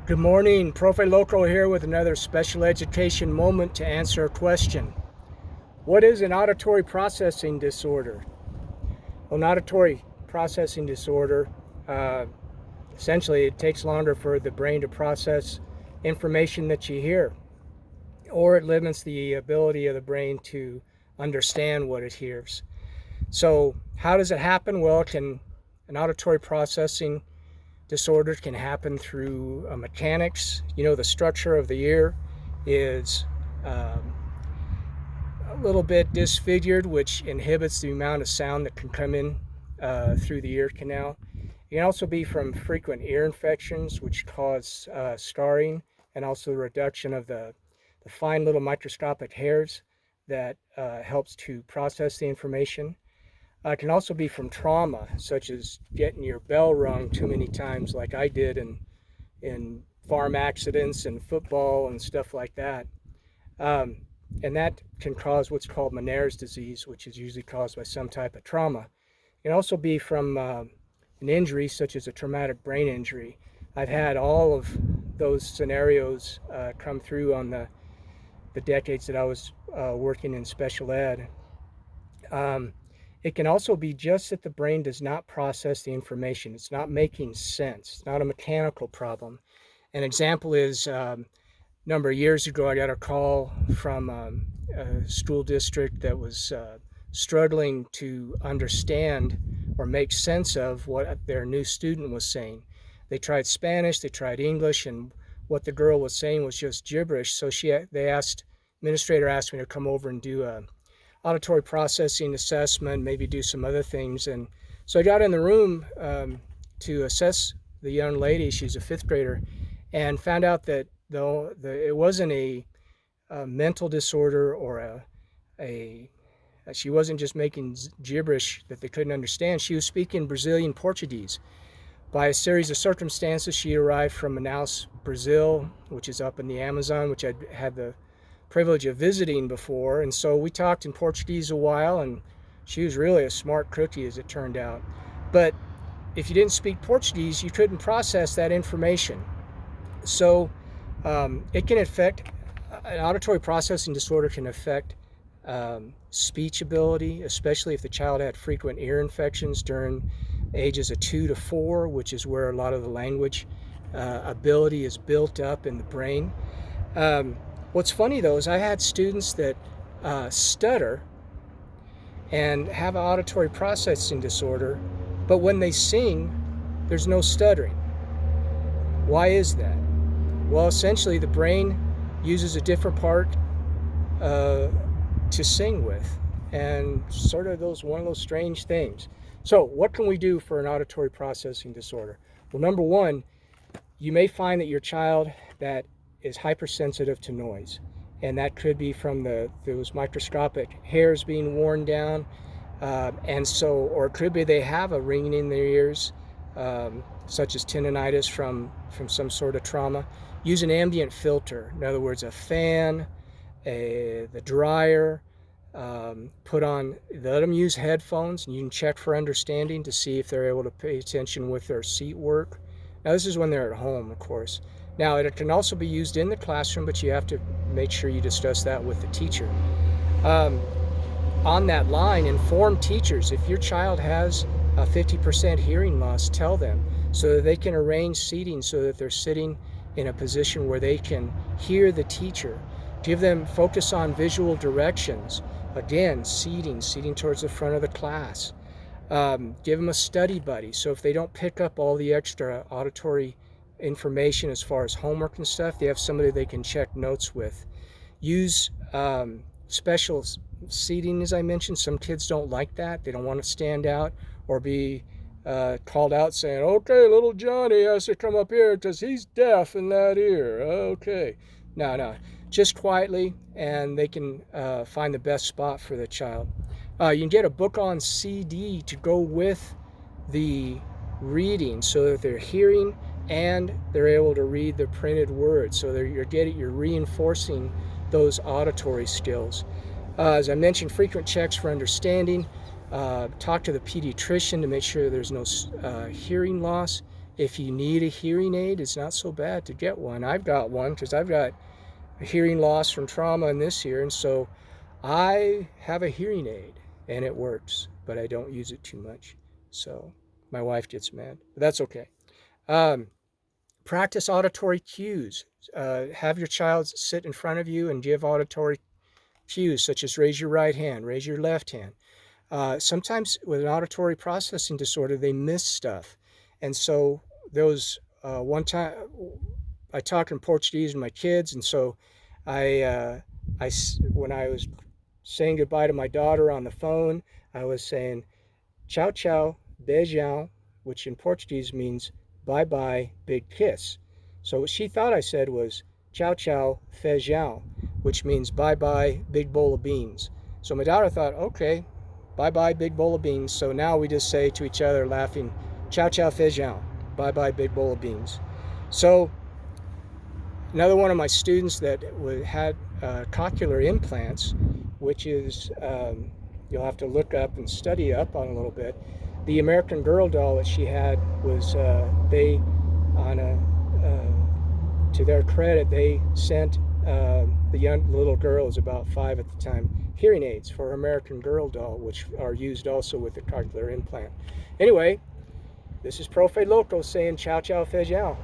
Good morning, Profe Loco here with another special education moment to answer a question. What is an auditory processing disorder? Well, an auditory processing disorder, uh, essentially it takes longer for the brain to process information that you hear, or it limits the ability of the brain to understand what it hears. So how does it happen? Well, an auditory processing disorder can happen through mechanics. The structure of the ear is um, a little bit disfigured, which inhibits the amount of sound that can come in through the ear canal. It can also be from frequent ear infections, which cause scarring, and also the reduction of the fine little microscopic hairs that helps to process the information. It can also be from trauma, such as getting your bell rung too many times, like I did in farm accidents and football and stuff like that. Um, and that can cause what's called Meniere's disease, which is usually caused by some type of trauma. It can also be from an injury, such as a traumatic brain injury. I've had all of those scenarios come through on the decades that I was working in special ed. Um, it can also be just that the brain does not process the information. It's not making sense. It's not a mechanical problem. An example is a number of years ago, I got a call from a school district that was struggling to understand or make sense of what their new student was saying. They tried Spanish, they tried English, and what the girl was saying was just gibberish. So administrator asked me to come over and do a auditory processing assessment, maybe do some other things. And so I got in the room to assess the young lady. She's a fifth grader, and found out that though it wasn't a mental disorder or a she wasn't just making gibberish that they couldn't understand. She was speaking Brazilian Portuguese. By a series of circumstances, she arrived from Manaus, Brazil, which is up in the Amazon, which I'd had the privilege of visiting before. And so we talked in Portuguese a while, and she was really a smart cookie, as it turned out. But if you didn't speak Portuguese, you couldn't process that information. So it can affect, an auditory processing disorder can affect speech ability, especially if the child had frequent ear infections during ages of 2 to 4, which is where a lot of the language ability is built up in the brain. What's funny though is I had students that stutter and have an auditory processing disorder, but when they sing, there's no stuttering. Why is that? Well, essentially the brain uses a different part to sing with, and sort of one of those strange things. So what can we do for an auditory processing disorder? Well, number one, you may find that your child that is hypersensitive to noise, and that could be from those microscopic hairs being worn down, or it could be they have a ringing in their ears, such as tinnitus from some sort of trauma. Use an ambient filter, in other words, a fan, the dryer. Let them use headphones, and you can check for understanding to see if they're able to pay attention with their seat work. Now, this is when they're at home, of course. Now, it can also be used in the classroom, but you have to make sure you discuss that with the teacher. On that line, inform teachers. If your child has a 50% hearing loss, tell them so that they can arrange seating so that they're sitting in a position where they can hear the teacher. Give them focus on visual directions. Again, seating towards the front of the class. Give them a study buddy. So if they don't pick up all the extra auditory information as far as homework and stuff, they have somebody they can check notes with. Use special seating, as I mentioned. Some kids don't like that. They don't want to stand out or be called out saying, okay, little Johnny has to come up here because he's deaf in that ear. Okay. No. Just quietly, and they can find the best spot for the child. You can get a book on CD to go with the reading so that they're hearing and they're able to read the printed words. So you're reinforcing those auditory skills. As I mentioned, frequent checks for understanding. Talk to the pediatrician to make sure there's no hearing loss. If you need a hearing aid, it's not so bad to get one. I've got one because I've got a hearing loss from trauma in this year, and so I have a hearing aid and it works, but I don't use it too much. So my wife gets mad, but that's okay. Practice auditory cues. Have your child sit in front of you and give auditory cues, such as raise your right hand, raise your left hand. Sometimes with an auditory processing disorder, they miss stuff. And so those one time I talk in Portuguese with my kids, and so when I was saying goodbye to my daughter on the phone, I was saying "Ciao, ciao, beijão," which in Portuguese means bye bye, big kiss. So what she thought I said was "Ciao, ciao, feijão," which means bye bye, big bowl of beans. So my daughter thought, okay, bye bye, big bowl of beans. So now we just say to each other, laughing, "Ciao, ciao, feijão," bye bye, big bowl of beans. So another one of my students that had cochlear implants, which is, you'll have to look up and study up on a little bit. The American Girl doll that she had was, to their credit, they sent the young little girl, was about 5 at the time, hearing aids for her American Girl doll, which are used also with the cochlear implant. Anyway, this is Profe Loco saying ciao, ciao, feijão.